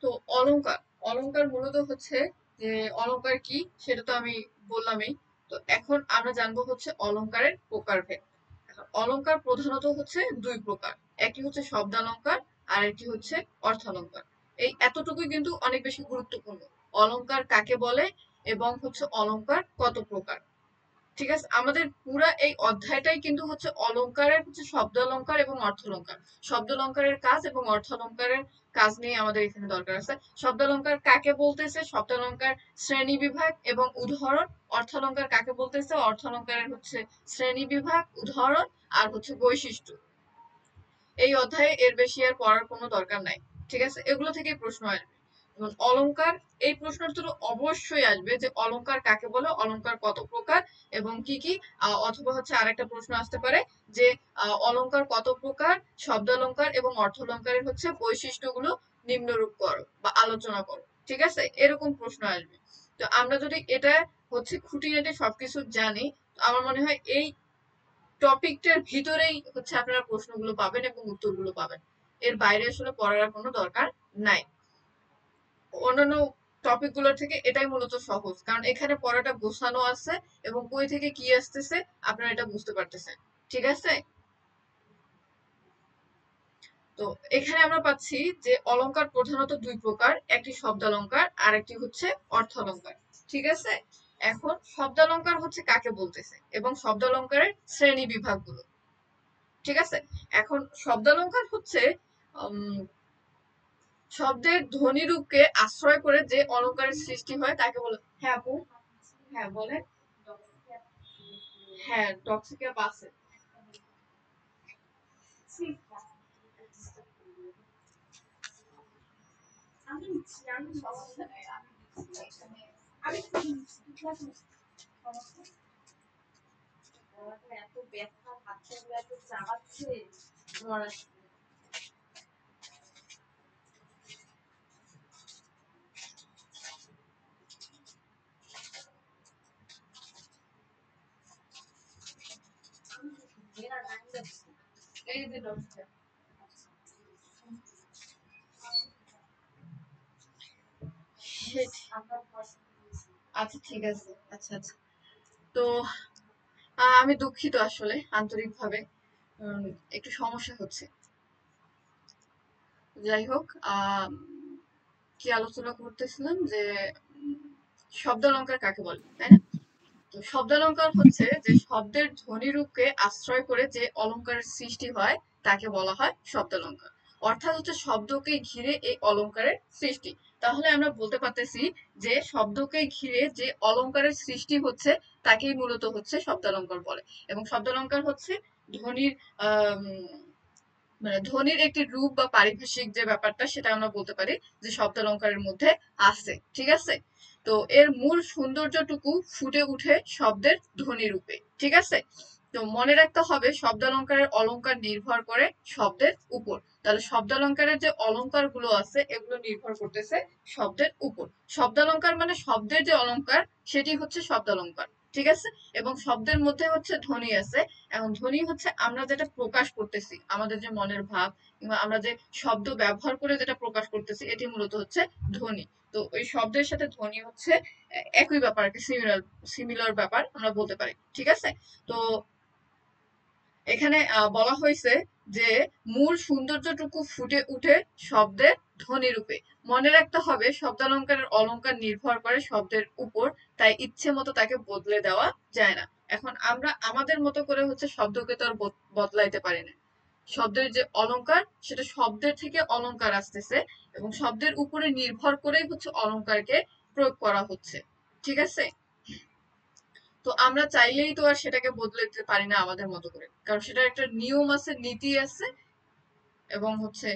তো অলংকার অলংকার মূলত হচ্ছে যে অলংকার কি সেটা তো আমি বললামই। তো এখন আমরা জানবো হচ্ছে অলংকারের প্রকারভেদ। এখন অলংকার প্রধানত হচ্ছে দুই প্রকার, একটি হচ্ছে শব্দালংকার আর একটি হচ্ছে অর্থালংকার। এই এতটুকুই কিন্তু অনেক বেশি গুরুত্বপূর্ণ, অলংকার কাকে বলে এবং হচ্ছে অলংকার কত প্রকার। ঠিক আছে, আমাদের পুরা এই অধ্যায়টাই কিন্তু হচ্ছে অলংকারের হচ্ছে শব্দ অলংকার এবং অর্থ অলংকার, শব্দ অলংকারের কাজ এবং অর্থ অলংকারের কাজ নিয়ে আমাদের এখানে দরকার আছে। শব্দ অলংকার কাকে বলতেছে, শব্দ অলংকার শ্রেণী বিভাগ এবং উদাহরণ, অর্থ অলংকার কাকে বলতেছে, অর্থ অলংকারের হচ্ছে শ্রেণী বিভাগ, উদাহরণ আর হচ্ছে বৈশিষ্ট্য। এই অধ্যায়ে এর বেশি আর পড়ার কোনো দরকার নাই। ঠিক আছে, এগুলো থেকেই প্রশ্ন আসবে। যেমন অলংকার, এই প্রশ্নটা তো অবশ্যই আসবে যে অলংকার কাকে বলে, অলংকার কত প্রকার এবং কি কি। অথবা হচ্ছে আরেকটা প্রশ্ন আসতে পারে যে অলংকার কত প্রকার, শব্দ অলংকার এবং অর্থ অলংকারের হচ্ছে বৈশিষ্ট্যগুলো নিম্নরূপ করো বা আলোচনা করো। ঠিক আছে, এরকম প্রশ্ন আসবে। তো আমরা যদি এটা হচ্ছে খুঁটিনাটি সবকিছু জানি, তো আমার মনে হয় এই টপিকটার ভিতরেই হচ্ছে আপনারা প্রশ্নগুলো পাবেন এবং উত্তরগুলো পাবেন। এর বাইরে আসলে পড়ার কোনো দরকার নাই। অন্যান্য টপিক গুলোর থেকে এটাই মূলত সহজ, কারণ এখানে পড়াটা গোছানো আছে এবং কই থেকে কি আসতেছে আপনারা এটা বুঝতে পারতেছেন। ঠিক আছে, তো এখানে আমরা পাচ্ছি যে অলংকার প্রধানত দুই প্রকার, একটি শব্দালংকার আর একটি হচ্ছে অর্থালংকার। ঠিক আছে, এখন শব্দালংকার হচ্ছে কাকে বলতেছে এবং শব্দালংকারের শ্রেণী বিভাগগুলো। ঠিক আছে, এখন শব্দালংকার হচ্ছে শব্দের ধ্বনিরূপকে আশ্রয় করে যে অলংকারের সৃষ্টি হয় তাকে বলে। হ্যাঁ আপু, হ্যাঁ বলে। হ্যাঁ, টক্সিকা পাসে। সমস্যা নেই, এত ব্যথা, হাতটা এত চাবাচ্ছে। এই যে টক্সিকা। আচ্ছা ঠিক আছে, আচ্ছা আচ্ছা। তো আমি দুঃখিত আসলে আন্তরিকভাবে, উম, একটু সমস্যা হচ্ছে। যাই হোক, কি আলোচনা করতেছিলাম যে উম, শব্দালংকার কাকে বলে, তাই না? তো শব্দালংকার হচ্ছে যে শব্দের ধ্বনিরূপকে আশ্রয় করে যে অলংকারের সৃষ্টি হয় তাকে বলা হয় শব্দালংকার। অর্থাৎ হচ্ছে শব্দকে ঘিরে এই অলংকারের সৃষ্টি। তাহলে আমরা বলতে পারতেছি যে শব্দকে ঘিরে যে অলংকারের সৃষ্টি হচ্ছে তাকেই মূলত হচ্ছে শব্দালংকার বলে। এবং শব্দালংকার হচ্ছে ধ্বনির আহ মানে ধ্বনির একটি রূপ বা পারিভাষিক যে ব্যাপারটা সেটা আমরা বলতে পারি যে শব্দালংকারের মধ্যে আছে। ঠিক আছে, তো এর মূল সৌন্দর্যটুকু ফুটে উঠে শব্দের ধ্বনি রূপে। ঠিক আছে, তো মনে রাখতে হবে শব্দালংকারের অলংকার নির্ভর করে শব্দের উপর। তাহলে শব্দালংকারের যে অলংকার গুলো আছে এগুলো নির্ভর করতেছে শব্দের উপর। শব্দালংকার মানে শব্দের যে অলংকার সেটি হচ্ছে শব্দালংকার। ঠিক আছে, এবং শব্দের মধ্যে হচ্ছে ধ্বনি আছে। এখন ধ্বনি হচ্ছে আমরা যেটা প্রকাশ করতেছি, আমাদের যে মনের ভাব কিংবা আমরা যে শব্দ ব্যবহার করে যেটা প্রকাশ করতেছি এটি মূলত হচ্ছে ধ্বনি। তো ওই শব্দের সাথে ধ্বনি হচ্ছে একই ব্যাপার, একটা সিমিলার সিমিলার ব্যাপার আমরা বলতে পারি। ঠিক আছে, তো এখানে বলা হয়েছে যে মূল সৌন্দর্যটুকু ফুটে উঠে শব্দের ধ্বনি রূপে। মনে রাখতে হবে শব্দালংকারের অলংকার নির্ভর করে শব্দের উপর, তাই ইচ্ছে মতো তাকে বদলে দেওয়া যায় না। এখন আমরা আমাদের মতো করে হচ্ছে শব্দকে তো আর বদলাইতে পারি না। শব্দের যে অলংকার সেটা শব্দের থেকে অলংকার আসতেছে এবং শব্দের উপরে নির্ভর করেই হচ্ছে অলংকারকে প্রয়োগ করা হচ্ছে। ঠিক আছে, তো আমরা চাইলেই তো আর সেটাকে বদলে দিতে পারি না আমাদের মতো করে, কারণ সেটার একটা নিয়ম আছে, নীতি আছে এবং হচ্ছে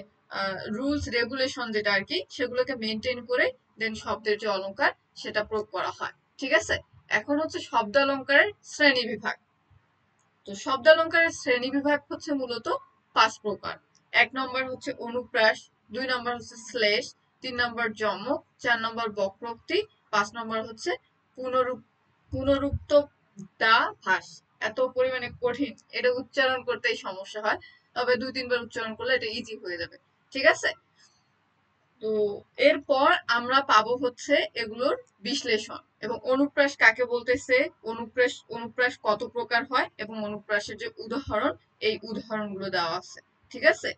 রুলস রেগুলেশন যেটা আর কি সেগুলোকে মেনটেন করে দেন শব্দের যে অলংকার সেটা প্রয়োগ করা হয়। ঠিক আছে, এখন হচ্ছে শব্দালংকারের শ্রেণী বিভাগ। তো শব্দালংকারের শ্রেণী বিভাগ হচ্ছে মূলত 5 প্রকার। 1 নম্বর হচ্ছে অনুপ্রাস, 2 নম্বর হচ্ছে শ্লেষ, 3 নম্বর যমক, 4 নম্বর বক্রোক্তি, 5 নম্বর হচ্ছে পুনরুপ পুনরুক্ত দা ভাস। এত পরিমাণে কঠিন, এটা উচ্চারণ করতেই সমস্যা হয়, তবে 2-3 বার উচ্চারণ করলে এটা ইজি হয়ে যাবে। ঠিক আছে, তো এরপর আমরা পাবো হচ্ছে এগুলোর বিশ্লেষণ এবং অনুপ্রাস কাকে বলতেছে, অনুপ্রাস কত প্রকার হয় এবং অনুপ্রাসের যে উদাহরণ, এই উদাহরণগুলো দেওয়া আছে। ঠিক আছে,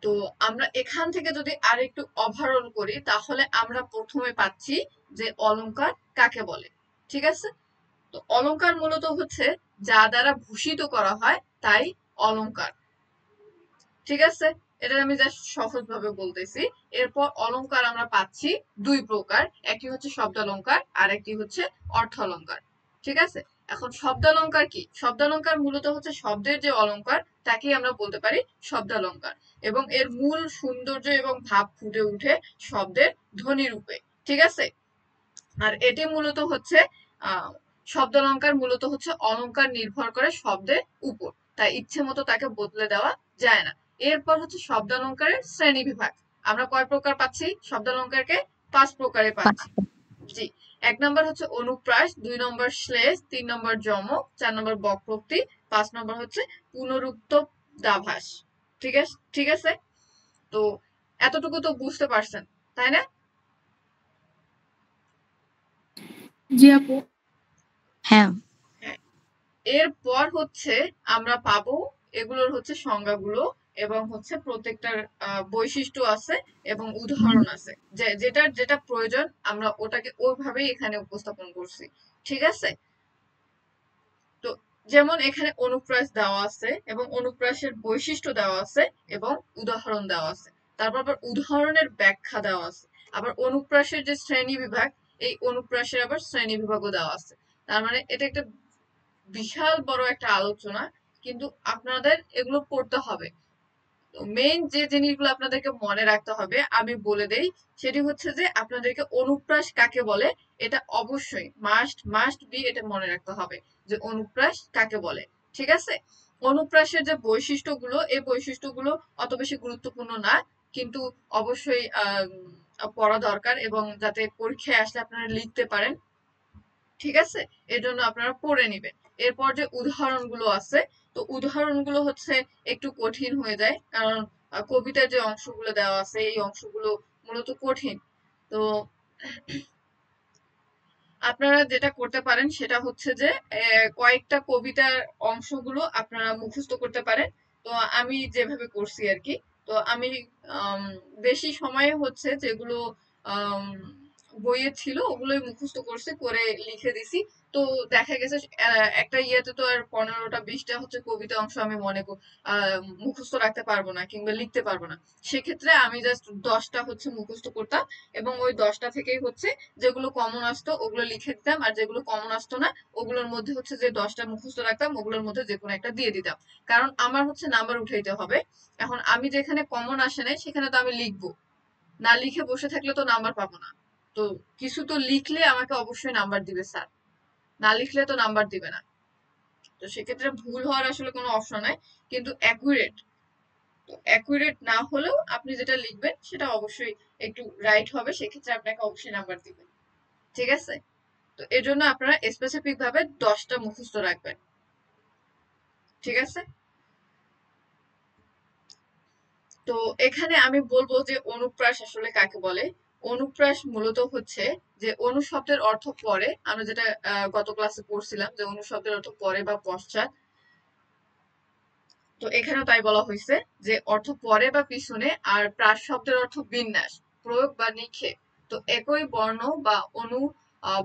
তো আমরা এখান থেকে যদি আরেকটু ওভারঅল করি তাহলে আমরা প্রথমে পাচ্ছি যে অলংকার কাকে বলে। ঠিক আছে, তো অলংকার মূলত হচ্ছে যা দ্বারা ভূষিত করা হয় তাই অলংকার। ঠিক আছে, এটা আমি জাস্ট সহজ ভাবে বলতেছি। এরপর অলংকার আমরা পাচ্ছি দুই প্রকার, একটি হচ্ছে শব্দালংকার আর একটি হচ্ছে অর্থালংকার। ঠিক আছে, এখন শব্দালংকার কি? শব্দালংকার মূলত হচ্ছে শব্দের যে অলংকার তাকেই আমরা বলতে পারি শব্দালংকার, এবং এর মূল সৌন্দর্য এবং ভাব ফুটে উঠে শব্দের ধ্বনি রূপে। ঠিক আছে, আর এটি মূলত হচ্ছে আহ শব্দালংকার মূলত হচ্ছে অলংকার নির্ভর করে শব্দের উপর, তাই ইচ্ছে মতো তাকে বদলে দেওয়া যায় না। এরপর হচ্ছে শব্দালংকারের শ্রেণী বিভাগ। আমরা কয় প্রকার পাচ্ছি শব্দালংকারকে? 5 প্রকারে পাচ্ছি। জি, 1 নম্বর হচ্ছে অনুপ্রাস, 2 নম্বর শ্লেষ, 3 নম্বর যমক, 4 নম্বর বক্রোক্তি, 5 নম্বর হচ্ছে পুনরুক্ত দাভাস। ঠিক আছে, তো এতটুকু তো বুঝতে পারছেন তাই না? জি আপু। হ্যাঁ। হ্যাঁ, এরপর হচ্ছে আমরা পাবো এগুলোর হচ্ছে সংজ্ঞাগুলো এবং হচ্ছে প্রত্যেকটার বৈশিষ্ট্য আছে এবং উদাহরণ আছে, যেটার যেটা প্রয়োজন আমরা ওটাকে ওইভাবেই এখানে উপস্থাপন করছি। ঠিক আছে, তো যেমন এখানে অনুপ্রাস দেওয়া আছে এবং অনুপ্রাসের বৈশিষ্ট্য দেওয়া আছে এবং উদাহরণ দেওয়া আছে, তারপর আবার উদাহরণের ব্যাখ্যা দেওয়া আছে, আবার অনুপ্রাসের যে শ্রেণী বিভাগ, এই অনুপ্রাসের আবার শ্রেণী বিভাগও দেওয়া আছে। তার মানে এটা একটা বিশাল বড় একটা আলোচনা, কিন্তু আপনাদের এগুলো পড়তে হবে। মেইন যে জিনিসগুলো আপনাদেরকে মনে রাখতে হবে আমি বলে দেই, সেটি হচ্ছে যে আপনাদেরকে অনুপ্রাস কাকে বলে এটা অবশ্যই মাস্ট বি এটা মনে রাখতে হবে যে অনুপ্রাস কাকে বলে। ঠিক আছে, অনুপ্রাসের যে বৈশিষ্ট্যগুলো, এই বৈশিষ্ট্যগুলো অত বেশি গুরুত্বপূর্ণ না, কিন্তু অবশ্যই পড়া দরকার এবং যাতে পরীক্ষায় আসলে আপনারা লিখতে পারেন। ঠিক আছে, এর জন্য আপনারা পড়ে নিবেন। এরপর যে উদাহরণগুলো আছে, তো উদাহরণগুলো হচ্ছে একটু কঠিন হয়ে যায়, কারণ কবিতার যে অংশগুলো দেওয়া আছে এই অংশগুলো মূলত কঠিন। তো আপনারা যেটা করতে পারেন সেটা হচ্ছে যে কয়েকটা কবিতার অংশগুলো আপনারা মুখস্থ করতে পারেন। তো আমি যেভাবে করছি আর কি, তো আমি আম, বেশি সময়ে হচ্ছে যেগুলো আম, বইয়ে ছিল ওগুলোই মুখস্থ করছি, করে লিখে দিছি। তো দেখা গেছে একটা ইয়েতে তো আর 15টা 20টা হচ্ছে কবিতা অংশ আমি মুখস্থ রাখতে পারবো না কিংবা লিখতে পারবো না। সেক্ষেত্রে আমি জাস্ট 10টা হচ্ছে মুখস্থ করতাম এবং ওই 10টা থেকেই হচ্ছে যেগুলো কমন আসতো ওগুলো লিখে দিতাম, আর যেগুলো কমন আসতো না ওগুলোর মধ্যে হচ্ছে যে 10টা মুখস্থ রাখতাম ওগুলোর মধ্যে যে কোনো একটা দিয়ে দিতাম, কারণ আমার হচ্ছে নাম্বার উঠাইতে হবে। এখন আমি যেখানে কমন আসে নাই সেখানে তো আমি লিখবো না, লিখে বসে থাকলে তো নাম্বার পাবো না। তো কিছু তো লিখলে আমাকে অবশ্যই নাম্বার দিবে স্যার, না লিখলে তো নাম্বার দিবে না। তো সেক্ষেত্রে ভুল হওয়ার আসলে কোনো অপশন নাই, কিন্তু অ্যাকুরেট, তো অ্যাকুরেট না হলেও আপনি যেটা লিখবেন সেটা অবশ্যই একটু রাইট হবে, সেক্ষেত্রে আপনাকে অবশ্যই নাম্বার দিবে। ঠিক আছে, তো এর জন্য আপনারা স্পেসিফিক ভাবে 10টা মুখস্থ রাখবেন। ঠিক আছে, তো এখানে আমি বলবো যে অনুপ্রাস আসলে কাকে বলে। অনুপ্রাস মূলত হচ্ছে যে অনু শব্দের অর্থ পরে, আমরা যেটা গত ক্লাসে পড়ছিলাম যে অনু শব্দের অর্থ পরে বা পশ্চাৎ, তো এখানেও তাই বলা হয়েছে যে অর্থ পরে বা পিছনে, আর প্রাস শব্দের অর্থ বিন্যাস, প্রয়োগ বা নিক্ষেপ। তো একই বর্ণ বা অনু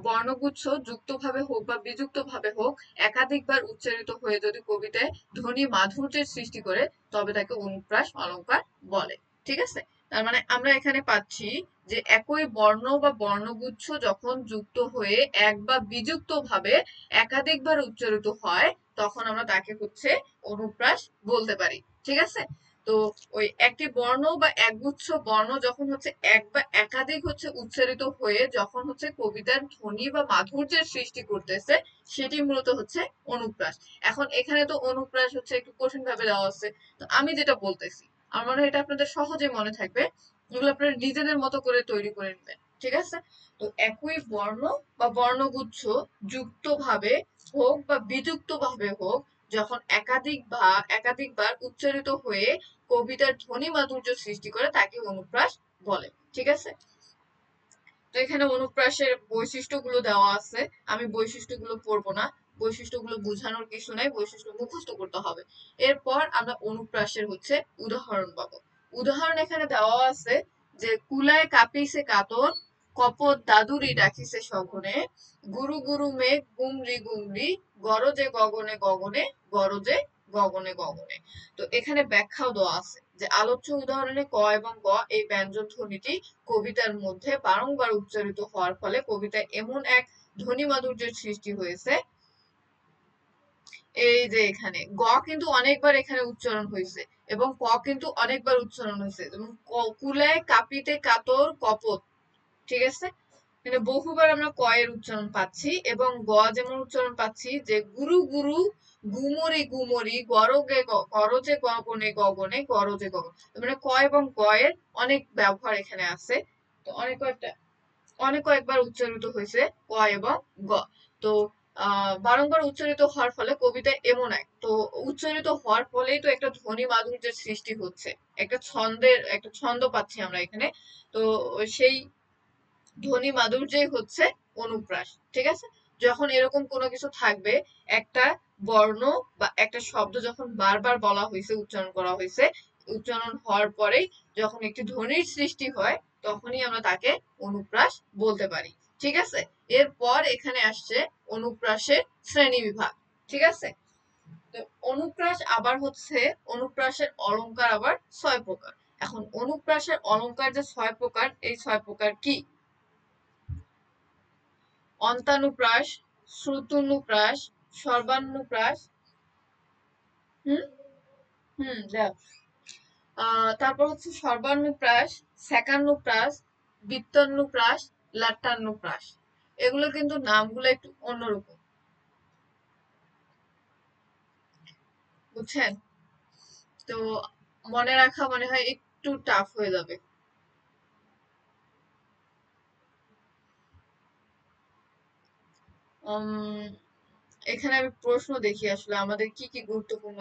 বর্ণগুচ্ছ যুক্তভাবে হোক বা বিযুক্তভাবে হোক একাধিকবার উচ্চারিত হয়ে যদি কবিতায় ধ্বনি মাধুর্যের সৃষ্টি করে তবে তাকে অনুপ্রাস অলংকার বলে। ঠিক আছে, তার মানে আমরা এখানে পাচ্ছি যে একই বর্ণ বা বর্ণগুচ্ছ যখন যুক্ত হয়ে এক বা বিযুক্ত ভাবে একাধিকবার উচ্চারিত হয় তখন আমরা তাকে হচ্ছে অনুপ্রাস বলতে পারি। ঠিক আছে, তো ওই একটি বর্ণ বা একগুচ্ছ বর্ণ যখন হচ্ছে এক বা একাধিক হচ্ছে উচ্চারিত হয়ে যখন হচ্ছে কবিতার ধ্বনি বা মাধুর্যের সৃষ্টি করতেছে সেটি মূলত হচ্ছে অনুপ্রাস। এখন এখানে তো অনুপ্রাস হচ্ছে একটু কঠিন ভাবে দেওয়া আছে, তো আমি যেটা বলতেছি আমার মনে হয় এটা আপনাদের সহজে মনে থাকবে, এগুলো আপনারা নিজেদের মতো করে তৈরি করে নেবেন। ঠিক আছে, তো একই বর্ণ বা বর্ণগুচ্ছ যুক্ত ভাবে হোক বা বিযুক্ত ভাবে হোক যখন একাধিকবার উচ্চারিত হয়ে কবিতার ধ্বনি মাধুর্য সৃষ্টি করে তাকে অনুপ্রাস বলে। ঠিক আছে, তো এখানে অনুপ্রাসের বৈশিষ্ট্যগুলো দেওয়া আছে, আমি বৈশিষ্ট্যগুলো পড়বো না, বৈশিষ্ট্যগুলো বোঝানোর কিছু নাই, বৈশিষ্ট্য মুখস্থ করতে হবে। এরপর আমরা অনুপ্রাসের উদাহরণ পাবো। উদাহরণ এখানে দেওয়া আছে যে কুলায় কাঁপিছে কাতর, কপত দাদুরি ডাকিছে সঘনে, গুরু গুরু মেঘ গুমরি গুমরি, গরজে গগনে গগনে, গরজে গগনে গগনে। তো এখানে ব্যাখ্যাও দেওয়া আছে যে আলোচ্য উদাহরণে ক এবং গ এই ব্যঞ্জন ধ্বনিটি কবিতার মধ্যে বারংবার উচ্চারিত হওয়ার ফলে কবিতায় এমন এক ধ্বনি মাধুর্যের সৃষ্টি হয়েছে। এই যে এখানে গ কিন্তু অনেকবার এখানে উচ্চারণ হয়েছে এবং ক কিন্তু অনেকবার উচ্চারণ হয়েছে, যেমন কুলায় কাঁপিতে কাতর কপত। ঠিক আছে, মানে বহুবার আমরা ক এর উচ্চারণ পাচ্ছি এবং গ যেমন উচ্চারণ পাচ্ছি যে গুরু গুরু গুমরি গুমরি গরজে গগনে গগনে গরজে গগনে, মানে ক এবং গ এর অনেক ব্যবহার এখানে আছে। তো অনেক কয়েকবার উচ্চারিত হয়েছে ক এবং গ। তো বারংবার উচ্চারিত হওয়ার ফলে কবিতায় এমন এক, তো উচ্চারিত হওয়ার ফলেই তো একটা ধ্বনি মাধুর্যের সৃষ্টি হচ্ছে, একটা ছন্দ পাচ্ছি আমরা এখানে। তো সেই ধ্বনি মাধুর্যই হচ্ছে অনুপ্রাস। ঠিক আছে, যখন এরকম কোনো কিছু থাকবে, একটা বর্ণ বা একটা শব্দ যখন বারবার বলা হয়েছে, উচ্চারণ করা হয়েছে, উচ্চারণ হওয়ার পরেই যখন একটি ধ্বনির সৃষ্টি হয় তখনই আমরা তাকে অনুপ্রাস বলতে পারি। ঠিক আছে, এরপর এখানে আসছে অনুপ্রাসের শ্রেণী বিভাগ। ঠিক আছে, তো অনুপ্রাসের অলংকার আবার 6 প্রকার। এখন অনুপ্রাসের অলংকার যে 6 প্রকার, এই 6 প্রকার কি? অন্তানুপ্রাস, শ্রুতানুপ্রাস, সর্বানুপ্রাস, হুম দাও। তারপর হচ্ছে সর্বানুপ্রাস, সেকান্নুপ্রাস, বৃত্তানুপ্রাস, লাট্যানুপ্রাস। এগুলো কিন্তু নামগুলো একটু অন্যরকম, বুঝছেন? তো মনে রাখা মনে হয় একটু টাফ হয়ে যাবে। এখানে আমি প্রশ্ন দেখি আসলে আমাদের কি কি গুরুত্বপূর্ণ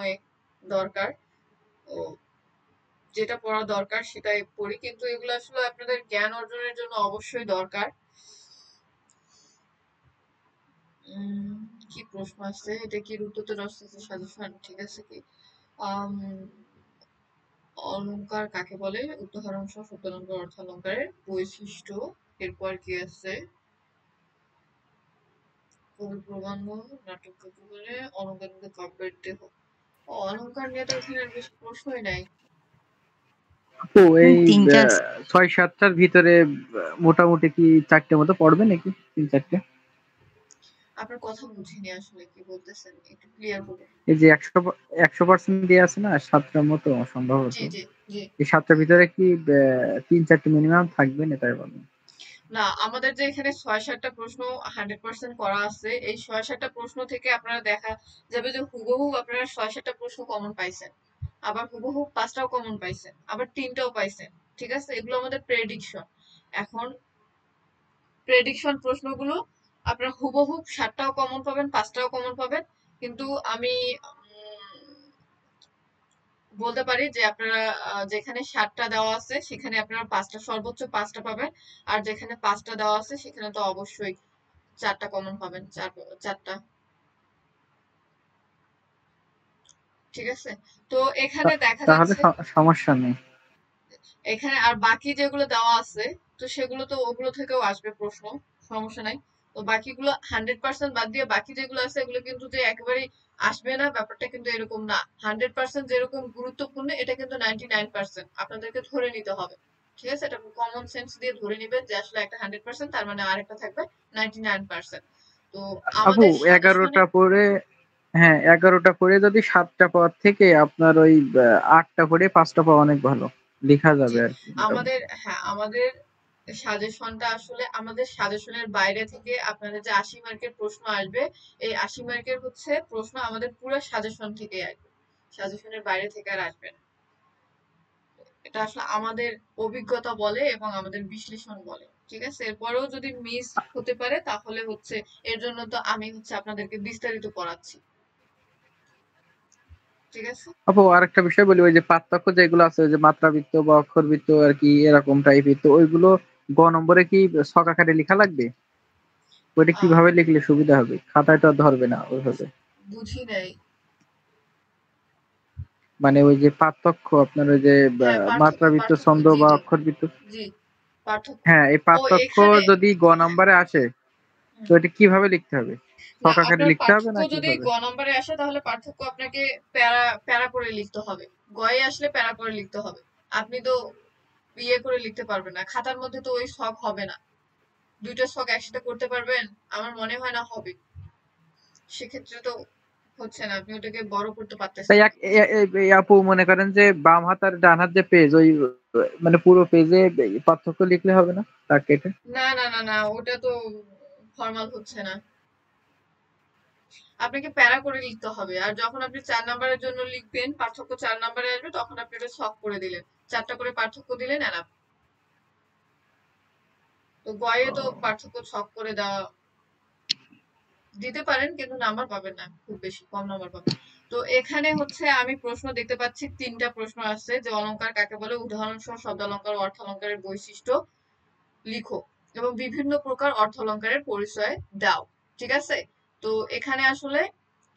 দরকার, ও যেটা পড়া দরকার সেটাই পড়ি, কিন্তু এগুলো আসলে আপনাদের জ্ঞান অর্জনের জন্য অবশ্যই দরকার। কি প্রশ্ন আসছে, এটা কি রূপতত্ত্বের সাজেশন? ঠিক আছে কি, আম, অলংকার কাকে বলে, উদাহরণ সহ শব্দালঙ্কার অর্থালঙ্কারের বৈশিষ্ট্য। এরপর কি আছে, কবি প্রবন্ধ, নাটক কাকে বলে, অলংকার মধ্যে কাব্যের দেহ। অলংকার নিয়ে তো এখানে বেশি প্রশ্নই নাই। তো এই 6-7টার ভিতরে মোটামুটি কি 4টে মতো পড়বে নাকি? 3-4টে? আপনার কথা বুঝিনি আসলে, কি বলতেছেন একটু ক্লিয়ার করুন। এই যে 100% দিয়ে আছে না 7টার মতো সম্ভবত, জি জি জি। এই 7টার ভিতরে কি 3-4টে মিনিমাম থাকবে না তাই বলেন? না, আমাদের যে এখানে 6-7টা প্রশ্ন 100% করা আছে, এই 6-7টা প্রশ্ন থেকে আপনারা দেখা যাবে যে হুবহু আপনারা 6-7টা প্রশ্ন কমন পাইছেন, আবার হুবহু 5টাও কমন পাইছেন, আবার 3টাও পাইছেন। ঠিক আছে, এগুলো আমাদের প্রেডিকশন। এখন প্রেডিকশন প্রশ্নগুলো আপনারা হুবহু 7টাও কমন পাবেন, 5টাও কমন পাবেন, কিন্তু আমি বলতে পারি যে আপনারা যেখানে 7টা দেওয়া আছে সেখানে আপনারা 5টা, সর্বোচ্চ 5টা পাবেন, আর যেখানে 5টা দেওয়া আছে সেখানে তো অবশ্যই 4টা কমন পাবেন, 4টা। ঠিক আছে, তো এখানে দেখা তাহলে যাচ্ছে সমস্যা নেই। এখানে আর বাকি যেগুলো দেওয়া আছে, তো সেগুলো তো ওগুলো থেকেও আসবে প্রশ্ন, সমস্যা নাই। তো বাকিগুলো 100% বাদ দিয়ে বাকি যেগুলো আছে এগুলো কিন্তু যে একেবারেই আসবে না ব্যাপারটা কিন্তু এরকম না। 100% যেরকম গুরুত্বপূর্ণ, এটা কিন্তু 99% আপনাদেরকে ধরে নিতে হবে। ঠিক আছে, এটা কমন সেন্স দিয়ে ধরে নিবেন যে আসলে একটা 100% তার মানে আরেকটা থাকবে 99%। তো আপু আমাদের 11টা পড়ে, হ্যাঁ 11টা পড়ে যদি 7টা পাওয়ার থেকে আপনার ওই 8টা পড়ে 5টা পাওয়া অনেক ভালো, লেখা জি, যাবে আর কি মোটামুটি। আমাদের সাজেশনটা আসলে আমাদের সাজেশনের বাইরে থেকে আপনাদের যে 80 মার্কের প্রশ্ন আসবে, এই 80 মার্কের প্রশ্ন আমাদের পুরো সাজেশন থেকে আসবে, সাজেশনের বাইরে থেকে আর আসবে না। এটা আসলে আমাদের অভিজ্ঞতা বলে এবং আমাদের বিশ্লেষণ বলে। ঠিক আছে, এরপরেও যদি মিস হতে পারে তাহলে এর জন্য তো আমি আপনাদেরকে বিস্তারিত পড়াচ্ছি। ঠিক আছে? আপু আরেকটা বিষয় বলি, ওই যে পার্থক্য যেগুলো আছে, ওই যে মাত্রাবৃত্ত বা অক্ষরবৃত্ত আর কি এরকম টাইপের, তো ওইগুলো গ নম্বরে কি ছক আকারে লেখা লাগবে? ওইটা আহ কিভাবে লিখলে সুবিধা হবে? খাতায় তো আর ধরবে না ওইভাবে। বুঝি নাই। মানে ওই যে পার্থক্য আপনার ওই যে হ্যাঁ, পার্থক্য মাত্রাবৃত্ত, পার্থক্য ছন্দ জি বা জি অক্ষরবৃত্ত, জি পার্থক্য। হ্যাঁ এই ও পার্থক্য এখানে যদি গ হ্যাঁ নম্বরে আসে তো হুম। এটা কিভাবে লিখতে হবে? না, ছক আকারে আপনার লিখতে হবে পার্থক্য না যদি কিভাবে? গ নম্বরে আসে তাহলে পার্থক্য আপনাকে প্যারা প্যারা করে লিখতে হবে। গয়ে আসলে প্যারা করে লিখতে হবে। আপনি তো ইয়ে করে লিখতে পারবেন না, খাতার মধ্যে তো ওই শখ হবে না। দুইটা শখ একসাথে করতে পারবেন? আমার মনে হয় না হবে। সেক্ষেত্রে তো হচ্ছে না, আপনি ওটাকে বড় করতে তাই পারতেছেন না। এই আপু মনে করেন যে বাম হাত আর ডান হাত যে পেজ, ওই মানে পুরো পেজে পার্থক্য লিখলে হবে না তা কেটে? না না না না, ওটা তো ফর্মাল হচ্ছে না। আপনাকে প্যারা করে লিখতে হবে, আর যখন আপনি 4 নাম্বারের জন্য লিখবেন, পার্থক্য 4 নাম্বারে আসবে, তখন আপনি এটা ছক করে দিলেন, 4টা করে পার্থক্য দিলেন এনাফ। তো গয়ে তো পার্থক্য ছক করে দেওয়া দিতে পারেন, কিন্তু নাম্বার পাবেন না, খুব বেশি কম নাম্বার পাবেন। তো এখানে হচ্ছে আমি প্রশ্ন দেখতে পাচ্ছি, 3টা প্রশ্ন আসছে যে অলংকার কাকে বলে, উদাহরণ সহ শব্দালঙ্কার ও অর্থালঙ্কারের বৈশিষ্ট্য লিখো এবং বিভিন্ন প্রকার অর্থালঙ্কারের পরিচয় দাও। ঠিক আছে? তো এখানে আসলে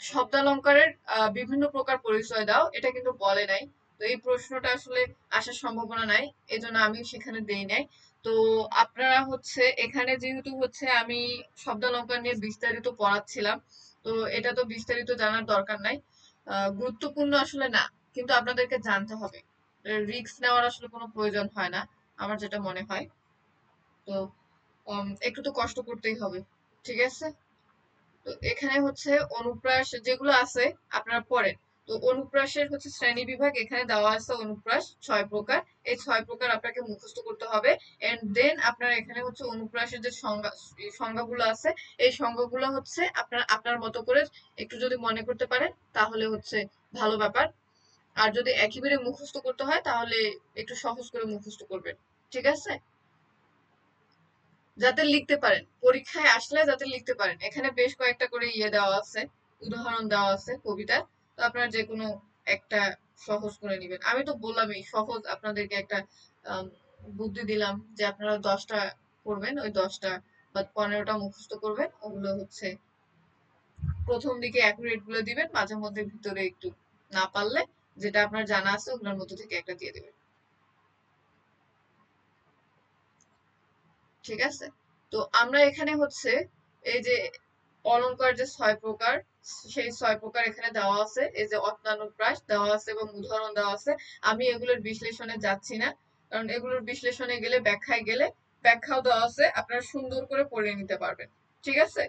শব্দালঙ্কারের বিভিন্ন প্রকার পরিচয় দাও এটা কিন্তু বলে নাই। তো এই প্রশ্নটা আসলে আসার সম্ভাবনা নাই, এজন্য আমি সেখানে দেই নাই। তো আপনারা হচ্ছে এখানে যেহেতু হচ্ছে আমি শব্দালঙ্কার নিয়ে বিস্তারিত পড়াচ্ছিলাম, তো এটা তো বিস্তারিত জানার দরকার নাই, গুরুত্বপূর্ণ আসলে না, কিন্তু আপনাদেরকে জানতে হবে। রিস্ক নেওয়ার আসলে কোনো প্রয়োজন হয় না, আমার যেটা মনে হয়। তো একটু তো কষ্ট করতেই হবে। ঠিক আছে? তো এখানে হচ্ছে অনুপ্রাস যেগুলো আছে আপনারা পড়েন। তো অনুপ্রাসের হচ্ছে শ্রেণী বিভাগ এখানে দেওয়া আছে, অনুপ্রাস 6 প্রকার। এই 6 প্রকার আপনাকে মুখস্থ করতে হবে। এন্ড দেন আপনার এখানে হচ্ছে অনুপ্রাসের যে সংজ্ঞা, এই সংজ্ঞাগুলো আছে, এই সংজ্ঞাগুলো হচ্ছে আপনার আপনার মতো করে একটু যদি মনে করতে পারেন তাহলে হচ্ছে ভালো ব্যাপার। আর যদি একেবারে মুখস্থ করতে হয় তাহলে একটু সহজ করে মুখস্থ করবেন। ঠিক আছে? যাতে লিখতে পারেন, পরীক্ষায় আসলে যাতে লিখতে পারেন। এখানে বেশ কয়েকটা করে ইয়ে দেওয়া আছে, উদাহরণ দেওয়া আছে কবিতা। তো আপনারা যে কোনো একটা সহজ করে নিবেন। আমি তো বললামই সহজ, আপনাদেরকে একটা আম, বুদ্ধি দিলাম যে আপনারা 10টা করবেন, ওই 10টা বা 15টা মুখস্থ করবেন। ওগুলো হচ্ছে প্রথম দিকে অ্যাকুরেট গুলো দিবেন, মাঝে মধ্যে ভিতরে একটু না পারলে যেটা আপনার জানা আছে ওগুলোর মধ্যে থেকে একটা দিয়ে দিবেন। ঠিক আছে? তো আমরা এখানে হচ্ছে এই যে অলংকার যে 6 প্রকার, সেই 6 প্রকার এখানে দেওয়া আছে, এই যে অত্যানুপ্রাস দেওয়া আছে এবং উদাহরণ দেওয়া আছে। আমি এগুলোর বিশ্লেষণে যাচ্ছি না, কারণ এগুলোর বিশ্লেষণে গেলে, ব্যাখ্যায় গেলে, ব্যাখ্যাও দেওয়া আছে, আপনারা সুন্দর করে পড়ে নিতে পারবেন। ঠিক আছে?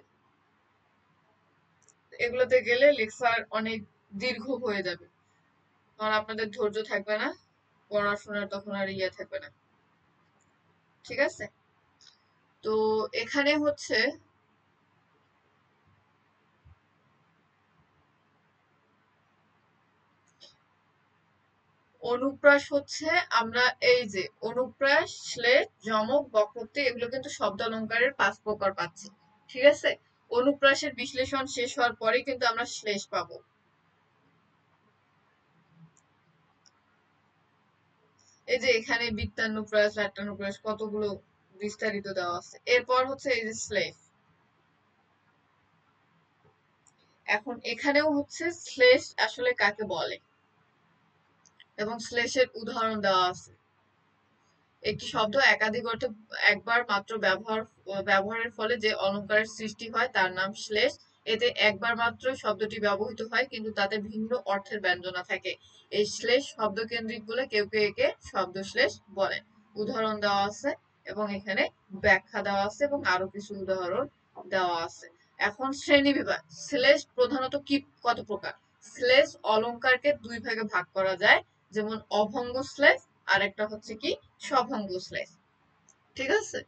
এগুলোতে গেলে লেকচার অনেক দীর্ঘ হয়ে যাবে, কারণ আপনাদের ধৈর্য থাকবে না, পড়াশোনার তখন আর ইয়ে থাকবে না। ঠিক আছে? তো এখানে হচ্ছে অনুপ্রাস হচ্ছে, আমরা এই যে অনুপ্রাস, শ্লেষ, যমক, বক্রোক্তি, এগুলো কিন্তু শব্দালঙ্কারের 5 প্রকার পাচ্ছি। ঠিক আছে? অনুপ্রাসের বিশ্লেষণ শেষ হওয়ার পরে কিন্তু আমরা শ্লেষ পাবো। এই যে এখানে বৃত্তানুপ্রাস, লাট্যানুপ্রাস, কতগুলো বিস্তারিত দেওয়া আছে। এরপর হচ্ছে এই যে শ্লেষ। এখন এখানেও হচ্ছে শ্লেষ আসলে কাকে বলে এবং শ্লেষের উদাহরণ দেওয়া আছে। একটি শব্দ একাধিক অর্থে একবার মাত্র ব্যবহারের ফলে যে অলঙ্কারের সৃষ্টি হয় তার নাম শ্লেষ। এতে একবার মাত্র শব্দটি ব্যবহৃত হয়, কিন্তু তাতে ভিন্ন অর্থের ব্যঞ্জনা থাকে। এই শ্লেষ শব্দকেন্দ্রিক বলে কেউ কেউ একে শব্দশ্লেষ বলেন। উদাহরণ দেওয়া আছে এবং এখানে ব্যাখ্যা দেওয়া আছে এবং আরো কিছু উদাহরণ দেওয়া আছে। এখন শ্রেণী বিভাগ। শ্লেষ প্রধানত কি কত প্রকার? শ্লেষ অলঙ্কারকে 2 ভাগে ভাগ করা যায়, যেমন অভঙ্গ শ্লেষ আর একটা হচ্ছে কি সভঙ্গ শ্লেষ। ঠিক আছে?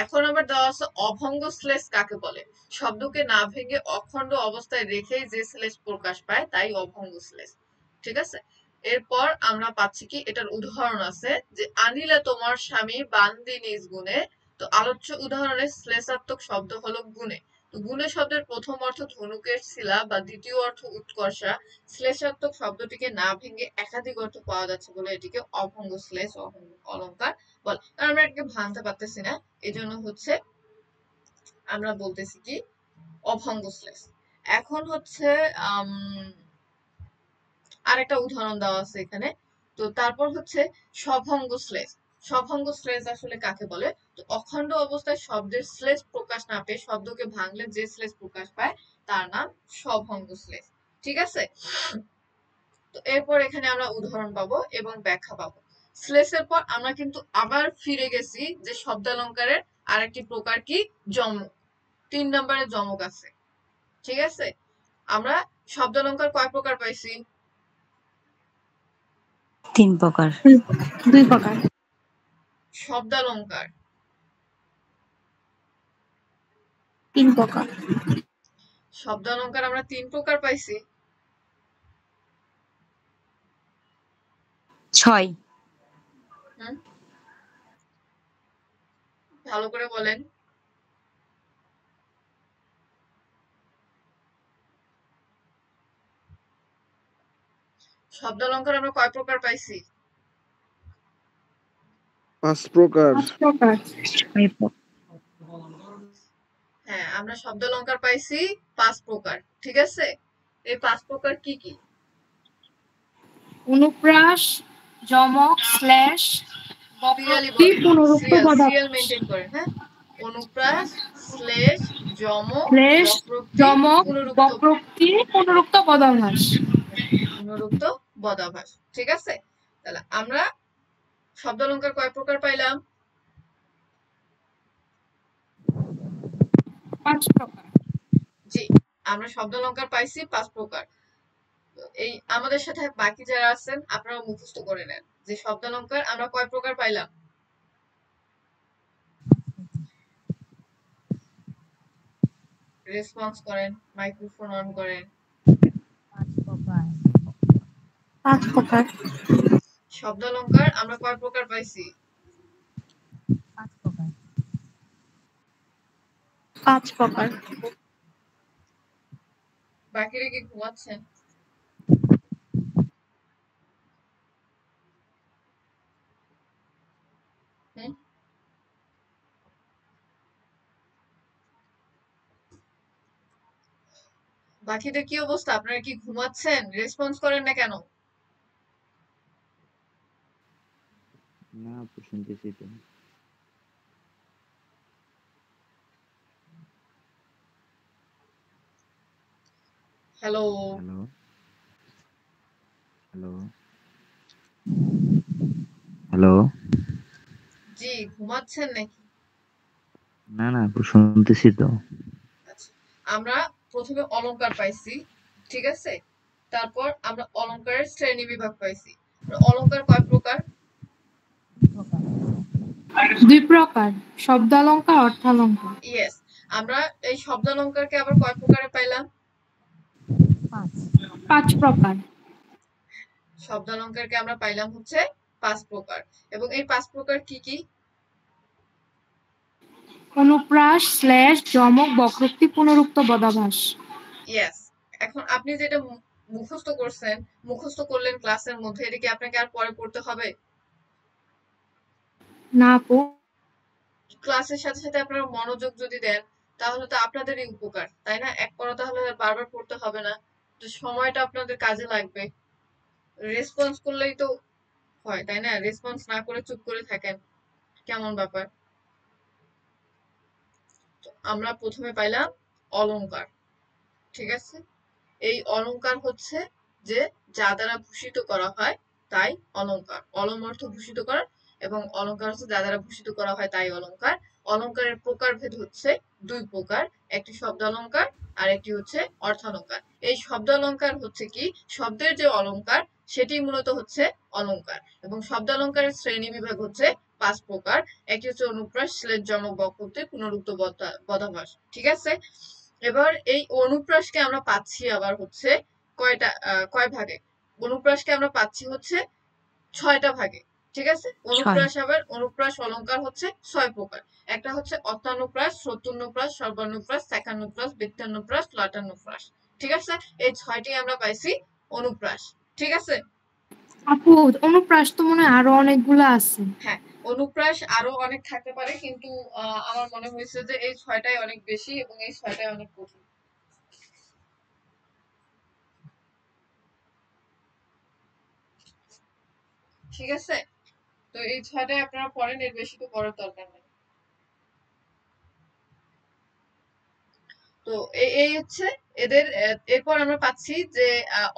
এখন আবার দেওয়া আছে অভঙ্গ শ্লেষ কাকে বলে। শব্দকে না ভেঙে অখণ্ড অবস্থায় রেখেই যে শ্লেষ প্রকাশ পায় তাই অভঙ্গ শ্লেষ। ঠিক আছে? এরপর আমরা পাচ্ছি কি, এটার উদাহরণ আছে যে আনিলে তোমার স্বামী বান্দি নিজ গুণে। তো আলোচ্য উদাহরণে শ্লেষাত্মক শব্দ হলো গুণে। তো গুণে শব্দের প্রথম অর্থ ধনুকের শিলা বা দ্বিতীয় অর্থ উৎকর্ষা, শ্লেষাত্মক শব্দটিকে না ভেঙে একাধিক অর্থ পাওয়া যাচ্ছে বলে এটিকে অভঙ্গ শ্লেষ অলঙ্কার বলে। কারণ আমরা এটাকে ভাঙতে পারতেছি না, এই জন্য হচ্ছে আমরা বলতেছি কি অভঙ্গ শ্লেষ। এখন হচ্ছে আরেকটা উদাহরণ দেওয়া আছে এখানে। তো তারপর হচ্ছে সভঙ্গ শ্লেষ। সভঙ্গ শ্লেষ আসলে কাকে বলে? তো অখণ্ড অবস্থায় শব্দের শ্লেষ প্রকাশ না পেয়ে শব্দকে ভাঙলে যে শ্লেষ প্রকাশ পায় তার নাম সভঙ্গ শ্লেষ। ঠিক আছে? তো এরপর এখানে আমরা উদাহরণ পাবো এবং ব্যাখ্যা পাবো। শ্লেষের পর আমরা কিন্তু আবার ফিরে গেছি যে শব্দালঙ্কারের আরেকটি প্রকার কি যমক। 3 নম্বরের যমক আছে। ঠিক আছে? আমরা শব্দালঙ্কার কয় প্রকার পাইছি? 3 প্রকার। 2 প্রকার। শব্দালঙ্কার 3 প্রকার। শব্দালঙ্কার আমরা 3 প্রকার পাইছি। 6। ভালো করে বলেন। শব্দালঙ্কার আমরা কয় প্রকার পাইছি? 5 প্রকার। 5 প্রকার। হ্যাঁ, আমরা শব্দালঙ্কার পাইছি 5 প্রকার। ঠিক আছে? এই 5 প্রকার কি কি? অনুপ্রাস, যমক, শ্লেষ, বক্রোক্তি, পুনরুক্ত পদার্থ। সিরিয়াল মেইনটেইন করেন, হ্যাঁ? অনুপ্রাস, শ্লেষ, যমক, শ্লেষ, বক্রোক্তি, যমক, পুনরুক্ত বক্রোক্তি, পুনরুক্ত পদাভাস। পুনরুক্ত বদাভাস। ঠিক আছে? তাহলে আমরা শব্দালঙ্কার কয় প্রকার পাইলাম? 5 প্রকার। জি, আমরা শব্দালঙ্কার পাইছি 5 প্রকার। এই আমাদের সাথে বাকি যারা আছেন আপনারা মুখস্থ করে নেন যে শব্দালঙ্কার আমরা কয় প্রকার পাইলাম। রেসপন্স করেন, মাইক্রোফোন অন করেন। 5 প্রকার। শব্দালঙ্কার আমরা কয় প্রকার পাইছি? 5 প্রকার। বাকিরা কি ঘুমাচ্ছেন? বাকিদের কি অবস্থা? আপনারা কি ঘুমাচ্ছেন? রেসপন্স করেন না কেন? না আপু, শুনতেছি তো। Hello hello hello hello. জি, ঘুমাচ্ছেন নাকি? না না আপু, শুনতেছি তো। আচ্ছা, আমরা প্রথমে অলংকার পাইছি, ঠিক আছে? তারপর আমরা অলংকারের শ্রেণী বিভাগ পাইছি। অলংকার কয় প্রকার? 2 প্রকার, শব্দালঙ্কার, অর্থালঙ্কার। ইয়েস, আমরা এই শব্দালঙ্কারকে আবার কয় প্রকারে পাইলাম? 5 প্রকার। শব্দালঙ্কারকে আমরা পাইলাম হচ্ছে 5 প্রকার। এবং এই 5 প্রকার কি কি? অনুপ্রাস, শ্লেষ, যমক, বক্রোক্তি, পুনরুক্ত পদাভাস। ইয়েস। এখন আপনি যেটা মুখস্থ করছেন, মুখস্থ করলেন ক্লাসের মধ্যে, এটা কি আপনাকে আর পরে পড়তে হবে? না আপু। ক্লাসের সাথে সাথে আপনারা মনোযোগ যদি দেন তাহলে তো আপনাদেরই উপকার, তাই না? এক পড়া তাহলে বারবার পড়তে হবে না, তো সময়টা আপনাদের কাজে লাগবে। রেসপন্স করলেই তো হয়, তাই না? রেসপন্স না করে চুপ করে থাকেন, কেমন ব্যাপার? আমরা প্রথমে পাইলাম অলংকার, ঠিক আছে? এই অলংকার হচ্ছে যে যা দ্বারা ভূষিত করা হয় তাই অলংকার। অলম অর্থ ভূষিত করা, এবং অলংকার হচ্ছে যা দ্বারা ভূষিত করা হয় তাই অলংকার। অলংকারের প্রকারভেদ হচ্ছে 2 প্রকার, একটি শব্দালঙ্কার আর একটি হচ্ছে অর্থালঙ্কার। এই শব্দালঙ্কার হচ্ছে কি শব্দের যে অলংকার সেটি মূলত হচ্ছে অলংকার, এবং শব্দালঙ্কারের শ্রেণী বিভাগ হচ্ছে 5 প্রকার। একটি হচ্ছে অনুপ্রাস, শ্লেষ, যমক, বক্রোক্তি, পুনরুক্ত বদাভাস। ঠিক আছে? এবার এই অনুপ্রাসকে আমরা পাচ্ছি আবার হচ্ছে কয় ভাগে? অনুপ্রাসকে আমরা পাচ্ছি হচ্ছে 6টা ভাগে। ঠিক আছে। অনুপ্রাস অলংকার হচ্ছে 6 প্রকার। একটা হচ্ছে অর্থানুপ্রাস, শত্রুনুপ্রাস, সর্বানুপ্রাস, সেকানুপ্রাস, বৃত্তানুপ্রাস, লটানুপ্রাস। ঠিক আছে, এই 6টি আমরা পাইছি অনুপ্রাস। ঠিক আছে। আপু অনুপ্রাস তো মনে হয় আরো অনেকগুলো আছে। হ্যাঁ, অনুপ্রাস আরো অনেক থাকতে পারে, কিন্তু আমার মনে হয়েছে যে এই 6টাই অনেক বেশি এবং এই 6টাই অনেক কঠিন। ঠিক আছে, তো এই 6টাই আপনারা পড়েন, এর বেশি তো পড়ার দরকার নেই। তো এই হচ্ছে এদের। এরপর আমরা পাচ্ছি যে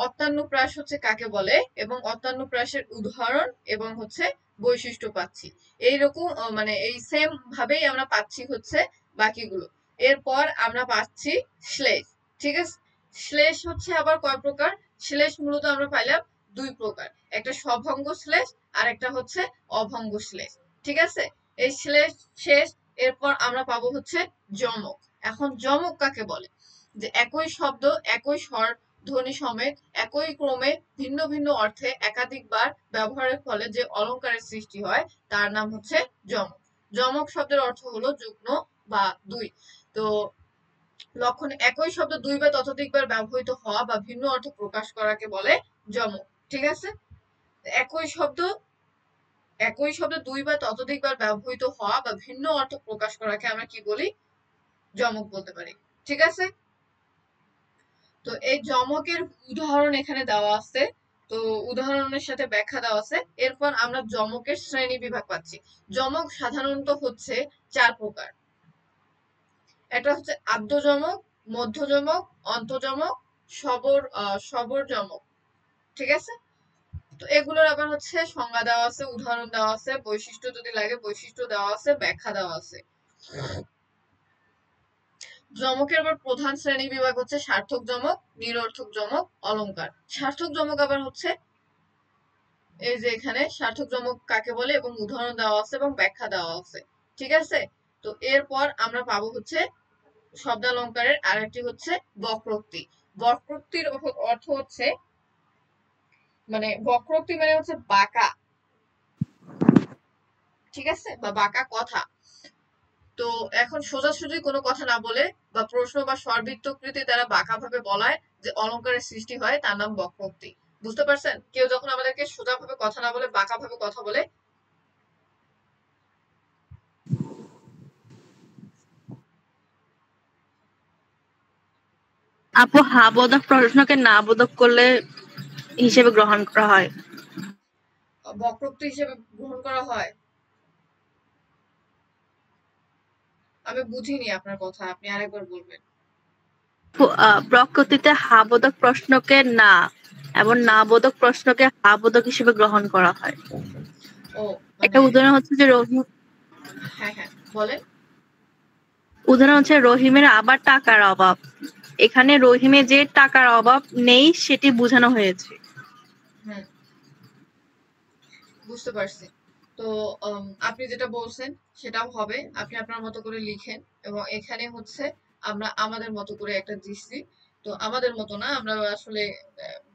অত্যানুপ্রাস হচ্ছে কাকে বলে এবং অত্যানুপ্রাসের উদাহরণ এবং হচ্ছে বৈশিষ্ট্য পাচ্ছি। এইরকম মানে এই সেম ভাবেই আমরা পাচ্ছি হচ্ছে বাকিগুলো। এরপর আমরা পাচ্ছি শ্লেষ। ঠিক আছে, শ্লেষ হচ্ছে আবার কয় প্রকার? শ্লেষ মূলত আমরা পাইলাম 2 প্রকার, একটা সভঙ্গ শ্লেষ আর একটা হচ্ছে অভঙ্গ শ্লেষ। ঠিক আছে, এই শ্লেষ শেষ। এরপর আমরা পাবো হচ্ছে যমক। এখন যমক কাকে বলে? যে একই শব্দ, একই স্বর ধ্বনি সমেত একই ক্রমে ভিন্ন ভিন্ন অর্থে একাধিকবার ব্যবহারের ফলে যে অলংকারের সৃষ্টি হয় তার নাম হচ্ছে যমক। যমক শব্দের অর্থ হলো যুগ্ম বা 2। তো লক্ষণে একই শব্দ 2 বা ততোধিকবার ব্যবহৃত হওয়া বা ভিন্ন অর্থ প্রকাশ করাকে বলে যমক। ঠিক আছে, একই শব্দ 2 বা ততোধিকবার ব্যবহৃত হওয়া বা ভিন্ন অর্থ প্রকাশ করাকে আমরা কি বলি? যমক বলতে পারি। ঠিক আছে, তো এই যমকের উদাহরণ এখানে দেওয়া আছে, তো উদাহরণের সাথে ব্যাখ্যা দেওয়া আছে। এরপর আমরা যমকের শ্রেণী বিভাগ পাচ্ছি। যমক সাধারণত হচ্ছে 4 প্রকার। একটা হচ্ছে আদ্য যমক, মধ্য যমক, অন্ত যমক, সবর যমক। ঠিক আছে, তো এগুলোর আবার হচ্ছে সংজ্ঞা দেওয়া আছে, উদাহরণ দেওয়া আছে, বৈশিষ্ট্য যদি লাগে বৈশিষ্ট্য দেওয়া আছে, ব্যাখ্যা দেওয়া আছে। যমকের আবার প্রধান শ্রেণী বিভাগ হচ্ছে সার্থক যমক, নিরর্থক যমক, অলংকার। সার্থক যমক আবার হচ্ছে এই যে এখানে সার্থক যমক কাকে বলে এবং উদাহরণ দেওয়া আছে এবং ব্যাখ্যা দেওয়া আছে। ঠিক আছে, তো এরপর আমরা পাবো হচ্ছে শব্দালঙ্কারের আরেকটি হচ্ছে বক্রোক্তি। বক্রোক্তির অর্থ হচ্ছে মানে বক্রোক্তি মানে হচ্ছে বাঁকা। ঠিক আছে, বা বাঁকা কথা। তো এখন সোজাসুজি কোনো কথা না বলে বা প্রশ্ন বা স্বরবৃত্তকৃতি দ্বারা বাঁকাভাবে বলায় যে অলংকারের সৃষ্টি হয় তার নাম বক্রোক্তি। বুঝতে পারছেন? কেউ যখন আমাদেরকে সোজাভাবে কথা না বলে বাঁকাভাবে কথা বলে। আপু হা বোধক প্রশ্নকে না বোধক করলে হিসেবে গ্রহণ করা হয়। বক্রোক্তি হিসেবে গ্রহণ করা হয়। আমি বুঝিনি আপনার কথা, আপনি আরেকবার বলবেন। প্রকৃতিতে হা বোধক প্রশ্নকে না এবং না বোধক প্রশ্নকে হা বোধক হিসেবে গ্রহণ করা হয়। ও একটা মানে উদাহরণ হচ্ছে যে রহিম, হ্যাঁ হ্যাঁ বলেন। উদাহরণ হচ্ছে রহিমের আবার টাকার অভাব। এখানে রহিমে যে টাকার অভাব নেই সেটি বোঝানো হয়েছে। হুম, বুঝতে পারছি। তো আপনি যেটা বলছেন সেটাও হবে, আপনি আপনার মতো করে লিখেন। এবং এখানে হচ্ছে আমরা আমাদের মতো করে একটা দিছি। তো আমাদের মতো না, আমরা আসলে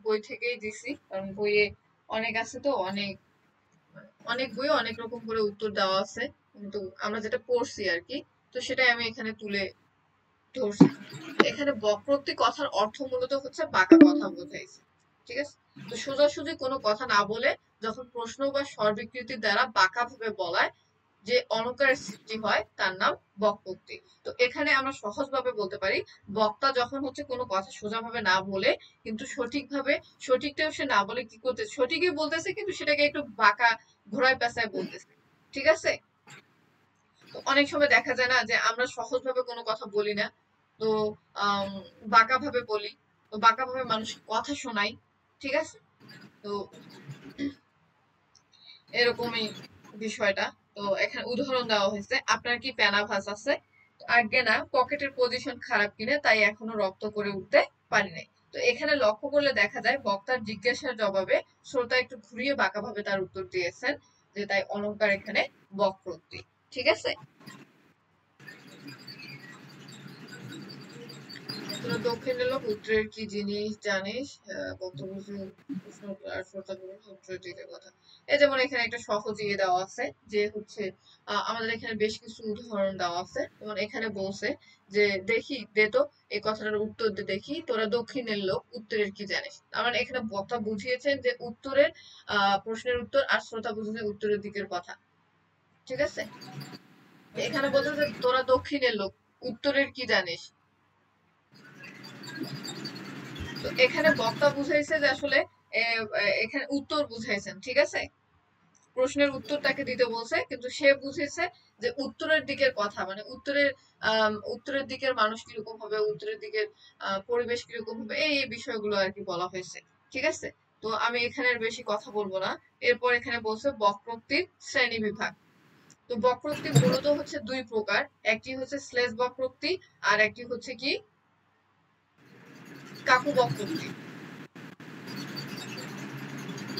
বই থেকেই দিছি, কারণ বইয়ে অনেক আছে, তো অনেক অনেক বইয়ে অনেক রকম করে উত্তর দেওয়া আছে, কিন্তু আমরা যেটা পড়ছি আর কি, তো সেটাই আমি এখানে তুলে ধরছি। এখানে বক্রোক্তি কথার অর্থ মূলত হচ্ছে বাঁকা কথা বোঝাইছে। ঠিক আছে, তো সোজাসুজি কোনো কথা না বলে যখন প্রশ্ন বা স্বর বিকৃতির দ্বারা বাঁকা ভাবে বলায় যে অলংকারের সৃষ্টি হয় তার নাম বক্রোক্তি। তো এখানে আমরা সহজভাবে বলতে পারি, বক্তা যখন হচ্ছে কোনো কথা সোজাভাবে না বলে কিন্তু সঠিকভাবে, সঠিকটাও সে না বলে কি করতে, সঠিকই বলতেছে কিন্তু সেটাকে একটু বাঁকা ঘোরায় পেঁচায় বলতেছে। ঠিক আছে, তো অনেক সময় দেখা যায় না যে আমরা সহজভাবে কোনো কথা বলি না, তো বাঁকা ভাবে বলি, তো বাঁকা ভাবে মানুষকে কথা শোনাই। ঠিক আছে, তো এরকমই বিষয়টা। তো এখানে উদাহরণ দেওয়া হয়েছে, আপনার কি প্যানাভাস আছে? আজ্ঞে না, পকেটের পজিশন খারাপ কিনা তাই এখনো রপ্ত করে উঠতে পারি নাই। তো এখানে লক্ষ্য করলে দেখা যায় বক্তার জিজ্ঞাসার জবাবে শ্রোতা একটু ঘুরিয়ে বাঁকাভাবে তার উত্তর দিয়েছেন, যে তাই অলংকার এখানে বক্রোক্তি। ঠিক আছে, তোরা দক্ষিণের লোক উত্তরের কি জিনিস জানিস? বক্তব্য প্রশ্ন আর শ্রোতাগুলোর উত্তরের দিকের কথা। এই যেমন এখানে একটা সহজ ইয়ে দেওয়া আছে যে হচ্ছে আমাদের এখানে বেশ কিছু উদাহরণ দেওয়া আছে। যেমন এখানে বলছে যে দেখি দে তো এই কথাটার উত্তর দে দেখি তোরা দক্ষিণের লোক উত্তরের কি জানিস। আমার এখানে বক্তা বুঝিয়েছেন যে উত্তরের প্রশ্নের উত্তর আর শ্রোতা বুঝেছে উত্তরের দিকের কথা। ঠিক আছে? এখানে বলছে যে তোরা দক্ষিণের লোক উত্তরের কি জানিস। তো এখানে বক্তা বুঝাইছে যে আসলে এখানে উত্তর বুঝাইছেন। ঠিক আছে? প্রশ্নের উত্তর তাকে দিতে বলছে কিন্তু সে বুঝেছে যে উত্তরের দিকের কথা মানে উত্তরের দিকের মানুষ কিরকম হবে, উত্তরের দিকের পরিবেশ কিরকম হবে, এই বিষয়গুলো আর কি বলা হয়েছে। ঠিক আছে? তো আমি এখানে আর বেশি কথা বলবো না। এরপর এখানে বলছে বক্রোক্তির শ্রেণী বিভাগ। তো বক্রোক্তি মূলত হচ্ছে দুই প্রকার, একটি হচ্ছে শ্লেষ বক্রোক্তি আর একটি হচ্ছে কি কাকু বক্রোক্তি।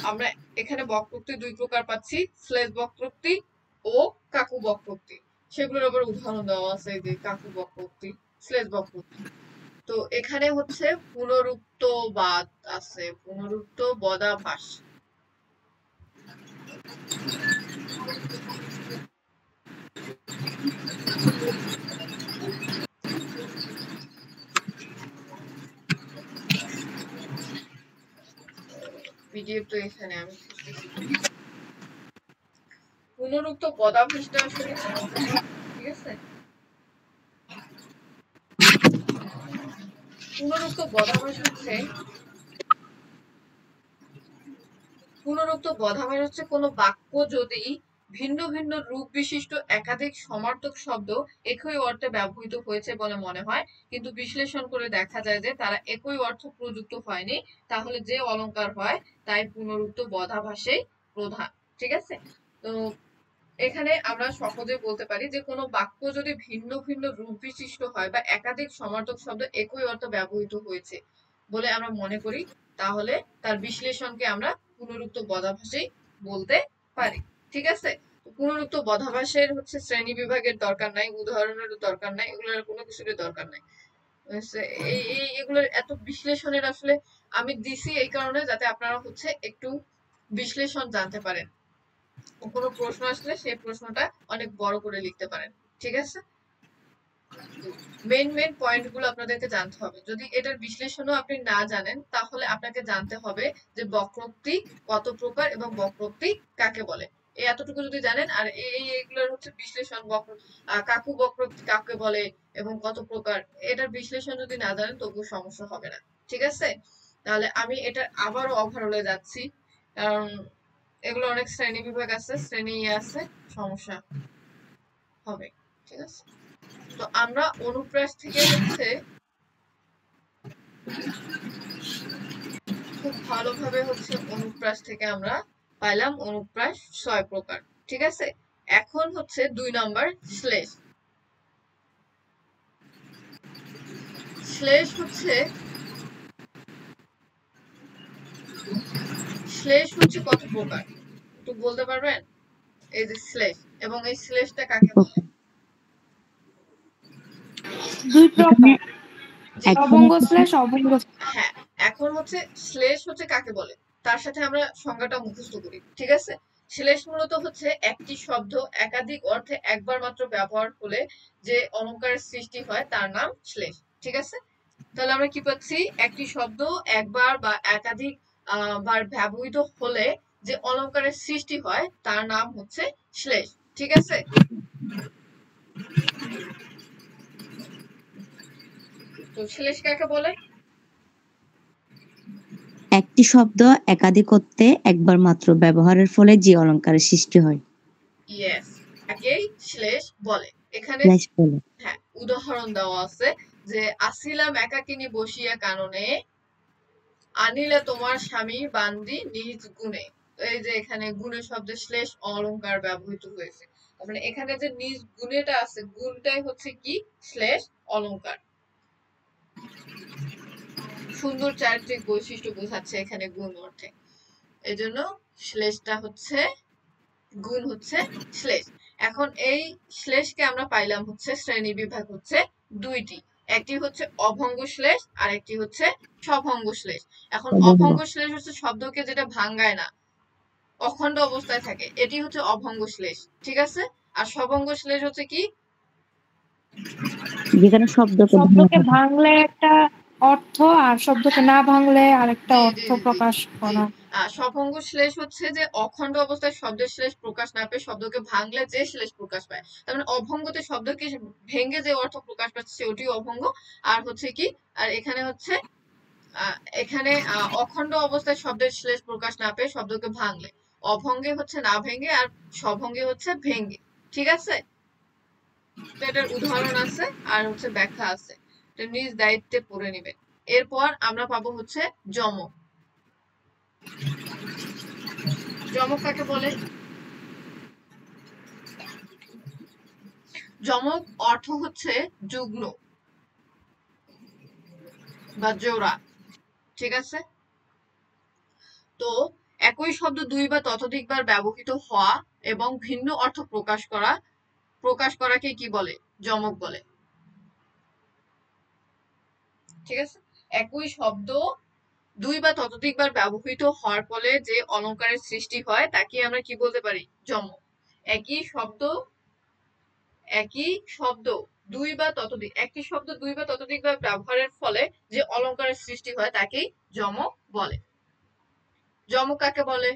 আমরা এখানে বক্রোক্তি দুই প্রকার পাচ্ছি, শ্লেষ বক্রোক্তি ও কাকু বক্রোক্তি। সেগুলোর আবার উদাহরণ দেওয়া আছে, যে কাকু বক্রোক্তি, শ্লেষ বক্রোক্তি। তো এখানে হচ্ছে পুনরুক্তবাদ আছে, পুনরুক্ত বদাভাস। পিডিএফ তো এখানে আমি পুনরুক্ত বদাভাসটা আসলে ঠিক আছে। পুনরুক্ত বদাভাস হচ্ছে কোনো বাক্য যদি ভিন্ন ভিন্ন রূপ বিশিষ্ট একাধিক সমার্থক শব্দ একই অর্থে ব্যবহৃত হয়েছে বলে মনে হয় কিন্তু বিশ্লেষণ করে দেখা যায় যে তারা একই অর্থ প্রযুক্ত হয়নি, তাহলে যে অলংকার হয় তাই পুনরুক্ত বদাভাসেই প্রধান। ঠিক আছে? তো এখানে আমরা সহজে বলতে পারি যে কোনো বাক্য যদি ভিন্ন ভিন্ন রূপ বিশিষ্ট হয় বা একাধিক সমার্থক শব্দ একই অর্থে ব্যবহৃত হয়েছে বলে আমরা মনে করি, তাহলে তার বিশ্লেষণকে আমরা পুনরুক্ত বদাভাসেই বলতে পারি। ঠিক আছে? পুনরুক্ত বদাভাসের হচ্ছে শ্রেণী বিভাগের দরকার নাই, উদাহরণেরও দরকার নাই, এগুলোর কোনো কিছুরই দরকার নাই। এগুলোর এত বিশ্লেষণের আসলে আমি দিছি এই কারণে যাতে আপনারা হচ্ছে একটু বিশ্লেষণ জানতে পারেন, কোনো প্রশ্ন আসলে সেই প্রশ্নটা অনেক বড় করে লিখতে পারেন। ঠিক আছে? মেইন পয়েন্ট গুলো আপনাদেরকে জানতে হবে। যদি এটার বিশ্লেষণও আপনি না জানেন তাহলে আপনাকে জানতে হবে যে বক্রোক্তি কত প্রকার এবং বক্রোক্তি কাকে বলে। এই এতটুকু যদি জানেন আর এইগুলোর হচ্ছে বিশ্লেষণ কাকু বক্রোক্তি কাকে বলে এবং কত প্রকার, এটার বিশ্লেষণ যদি না জানেন তবুও সমস্যা হবে না। ঠিক আছে? তাহলে আমি এটা আবারও ওভারঅলে যাচ্ছি, কারণ এগুলো অনেক শ্রেণী বিভাগ আছে, শ্রেণী আছে, সমস্যা হবে। ঠিক আছে? তো আমরা অনুপ্রাস থেকে হচ্ছে খুব ভালোভাবে হচ্ছে অনুপ্রাস থেকে আমরা পাইলাম অনুপ্রাস 6 প্রকার। ঠিক আছে? এখন হচ্ছে 2 নাম্বার শ্লেষ। শ্লেষ হচ্ছে কত প্রকার একটু বলতে পারবেন? এই যে শ্লেষ, এবং এই শ্লেষটা কাকে বলে? দুই প্রকার, অবঙ্গ শ্লেষ অবঙ্গ। হ্যাঁ, এখন হচ্ছে শ্লেষ হচ্ছে কাকে বলে তার সাথে আমরা সংজ্ঞাটা মুখস্থ করি। ঠিক আছে? শ্লেষ মূলত হচ্ছে একটি শব্দ একাধিক অর্থে একবার মাত্র ব্যবহার হলে যে অলংকারের সৃষ্টি হয় তার নাম শ্লেষ। ঠিক আছে? তাহলে আমরা কি পাচ্ছি, একটি শব্দ একবার বা একাধিক বার ব্যবহৃত হলে যে অলংকারের সৃষ্টি হয় তার নাম হচ্ছে শ্লেষ। ঠিক আছে? তো শ্লেষ কাকে বলে? একটি শব্দ একাধিক অর্থে একবার মাত্র ব্যবহারের ফলে যে অলংকারের সৃষ্টি হয়। ইয়েস, একেই শ্লেষ বলে। এখানে হ্যাঁ উদাহরণ দেওয়া আছে যে আসিলাম একাকিনী বসিয়া কাননে, আনিলে তোমার স্বামী বান্দি নিজ গুণে। তো এই যে এখানে গুণের শব্দে শ্লেষ অলংকার ব্যবহৃত হয়েছে, মানে এখানে যে নিজ গুণেটা আছে, গুণটাই হচ্ছে কি শ্লেষ অলংকার। সুন্দর চারিত্রিক বৈশিষ্ট্য বোঝাচ্ছে এখানে গুণ অর্থে, এজন্য শ্লেষটা হচ্ছে গুণ হচ্ছে শ্লেষ। এখন এই শ্লেষকে আমরা পাইলাম হচ্ছে শ্রেণী বিভাগ হচ্ছে 2টি। একটি হচ্ছে অভঙ্গ শ্লেষ আর একটি হচ্ছে সভঙ্গ শ্লেষ। এখন অভঙ্গ। অভঙ্গ শ্লেষ হচ্ছে শব্দকে যেটা ভাঙ্গায় না, অখণ্ড অবস্থায় থাকে, এটি হচ্ছে অভঙ্গ শ্লেষ, ঠিক আছে? আর সভঙ্গ শ্লেষ হচ্ছে কি? যেখানে শব্দকে শব্দকে ভাঙলে একটা অর্থ আর শব্দকে না ভাঙলে আরেকটা জি জি অর্থ জি জি প্রকাশ জি। করা। সভঙ্গ শ্লেষ হচ্ছে যে অখণ্ড অবস্থায় শব্দের শ্লেষ প্রকাশ না পেয়ে শব্দকে ভাঙলে যে শ্লেষ প্রকাশ পায়, তার মানে অভঙ্গতে শব্দকে ভেঙে যে অর্থ প্রকাশ পাচ্ছে ওটি অভঙ্গ। আর হচ্ছে কি, আর এখানে হচ্ছে এখানে অখণ্ড অবস্থায় শব্দের শ্লেষ প্রকাশ না পেয়ে শব্দকে ভাঙলে, অভঙ্গে হচ্ছে না ভেঙে আর সভঙ্গে হচ্ছে ভেঙে, ঠিক আছে? তো এটার উদাহরণ আছে আর হচ্ছে ব্যাখ্যা আছে, তো নিজ দায়িত্বে পড়ে নেবেন। এরপর আমরা পাবো হচ্ছে যমক। যমক কাকে বলে? যমক অর্থ হচ্ছে যুগ্ম বা জোড়া, ঠিক আছে? তো একই শব্দ দুই বা ততোধিকবার ব্যবহৃত হওয়া এবং ভিন্ন অর্থ প্রকাশ করাকে কি বলে? যমক বলে, ঠিক আছে? একই শব্দ দুই বা ততোধিকবার ব্যবহৃত হওয়ার ফলে যে অলংকারের সৃষ্টি হয় তাকে আমরা কি বলতে পারি? যমক। একই শব্দ একটি শব্দ দুই বা ততোধিকবার ব্যবহারের ফলে যে অলংকারের সৃষ্টি হয় তাকেই যমক বলে। যমক কাকে বলে?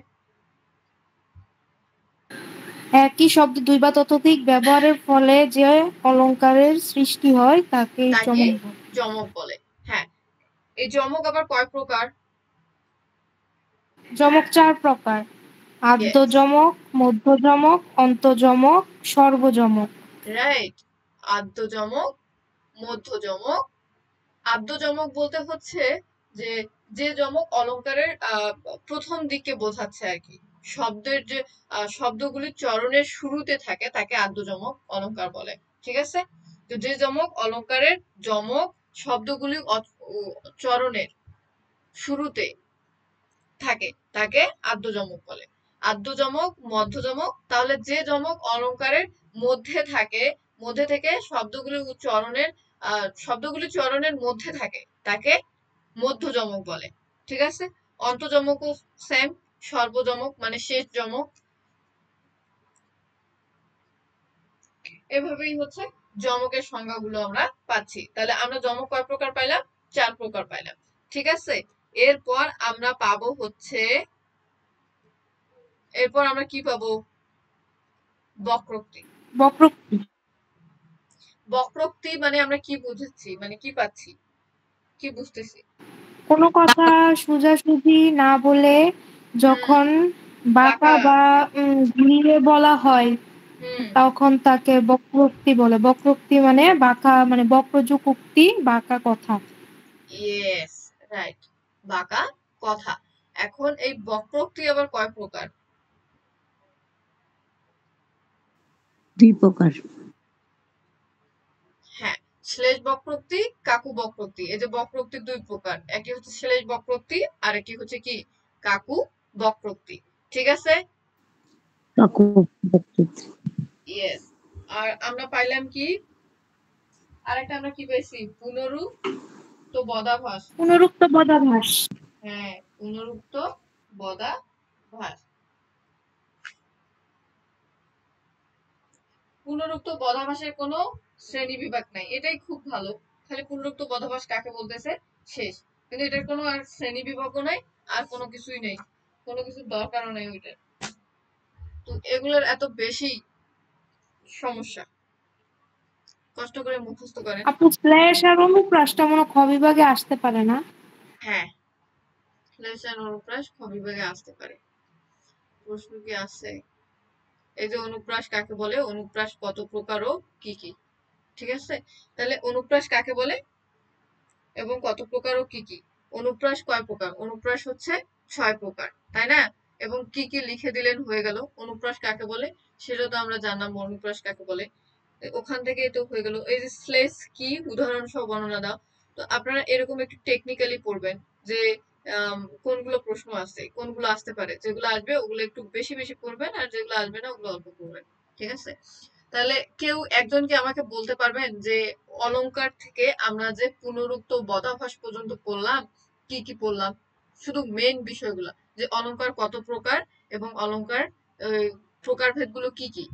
একই শব্দ দুই বা ততোধিক ব্যবহারের ফলে যে অলংকারের সৃষ্টি হয় তাকে তাকে যমক বলে। যমক বলে। হ্যাঁ, এই যমক আবার কয় প্রকার? যমক ৪ প্রকার: আদ্য Yes, যমক, মধ্য যমক, অন্ত যমক, সর্বযমক। রাইট। আদ্য যমক, মধ্য যমক। আদ্য যমক বলতে হচ্ছে যে যে যমক অলংকারের প্রথম দিককে বোঝাচ্ছে আর কি, শব্দের যে শব্দগুলি চরণের শুরুতে থাকে তাকে আদ্য যমক অলংকার বলে, ঠিক আছে? তো যে যমক অলংকারের যমক শব্দগুলি চরণের শুরুতে থাকে তাকে আদ্য যমক বলে। আদ্য যমক, মধ্য যমক, তাহলে যে যমক অলংকারের মধ্যে থেকে শব্দগুলি চরণের মধ্যে থাকে তাকে মধ্য যমক বলে, ঠিক আছে? অন্ত যমকও সেম, সর্বযমক মানে শেষ যমক। এভাবেই হচ্ছে যমকের সংজ্ঞাগুলো আমরা পাচ্ছি। তাহলে আমরা যমক কয় প্রকার পাইলাম? 4 প্রকার পাইলাম, ঠিক আছে? এরপর আমরা কি পাবো? বক্রোক্তি। বক্রোক্তি বক্রোক্তি মানে আমরা কি বুঝেছি, মানে কি পাচ্ছি, কি বুঝতেছি? কোনো কথা সোজাসুজি না বলে যখন বাঁকা বাঁকা। বা ঘুরিয়ে বলা হয় হুম। তখন তাকে বক্রোক্তি বলে। বক্রোক্তি মানে বাঁকা, মানে বক্রযুগ উক্তি, বাঁকা কথা। ইয়েস, রাইট, বাঁকা কথা। এখন এই বক্রোক্তি আবার কয় প্রকার? 2 প্রকার। হ্যাঁ, শ্লেষ বক্রোক্তি, কাকু বক্রোক্তি। এই যে বক্রোক্তি 2 প্রকার, একটি হচ্ছে শ্লেষ বক্রোক্তি আর একটি হচ্ছে কি? কাকু বক্রোক্তি, ঠিক আছে? কাকু বক্তৃতা। ইয়েস। আর আমরা পাইলাম কি? আরেকটা আমরা কি পেয়েছি? পুনরুক্ত বদাভাস। পুনরুক্ত বদাভাস। হ্যাঁ, পুনরুক্ত বদাভাস। পুনরুক্ত বদাভাসের কোনো শ্রেণী বিভাগ নাই, এটাই খুব ভালো। খালি পুনরুক্ত বদাভাস কাকে বলতেছে শেষ, কিন্তু এটার কোনো আর শ্রেণী বিভাগও নাই, আর কোনো কিছুই নেই, কোনো কিছুর দরকারও নেই ওইটার। তো এগুলোর এত বেশি সমস্যা, কষ্ট করে মুখস্থ করেন। আপু শ্লেষ আর অনুপ্রাসটা মনে হয় খ বিভাগে আসতে পারে না? হ্যাঁ, শ্লেষ আর অনুপ্রাস খ বিভাগে আসতে পারে। প্রশ্ন কি আছে? এই যে অনুপ্রাস কাকে বলে, অনুপ্রাস কত প্রকার ও কি কি, ঠিক আছে? তাহলে অনুপ্রাস কাকে বলে এবং কত প্রকার ও কি কি? অনুপ্রাস কয় প্রকার? অনুপ্রাস হচ্ছে 6 প্রকার, তাই না? এবং কি কি লিখে দিলেন হয়ে গেল। অনুপ্রাস কাকে বলে সেটা তো আমরা জানলাম, অনুপ্রাস কাকে বলে ওখান থেকে তো হয়ে গেল। এই যে শ্লেষ কি, উদাহরণ সহ বর্ণনা দাও। তো আপনারা এরকম একটু টেকনিক্যালি পড়বেন যে কোনগুলো প্রশ্ন আসছে, কোনগুলো আসতে পারে, যেগুলো আসবে ওগুলো একটু বেশি বেশি পড়বেন আর যেগুলো আসবে না ওগুলো অল্প পড়বেন, ঠিক আছে? তাহলে কেউ একজন কি আমাকে বলতে পারবেন যে অলংকার থেকে আমরা যে পুনরুক্ত বদাভাস পর্যন্ত পড়লাম, কি কি পড়লাম, শুধু মেন বিষয়গুলো, যে অলংকার কত প্রকার এবং অলংকার প্রকারভেদগুলো কি কি,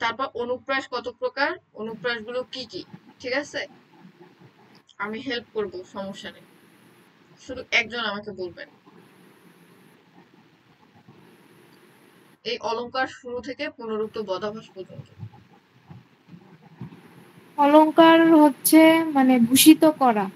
তারপর অনুপ্রাস কত প্রকার, অনুপ্রাসগুলো কি কি, ঠিক আছে? আমি হেল্প করব, সমস্যা নেই, শুধু একজন আমাকে বলবেন এই অলংকার শুরু থেকে পুনরুক্ত বদাভাস পর্যন্ত। অলংকার হচ্ছে মানে ভূষিত করা।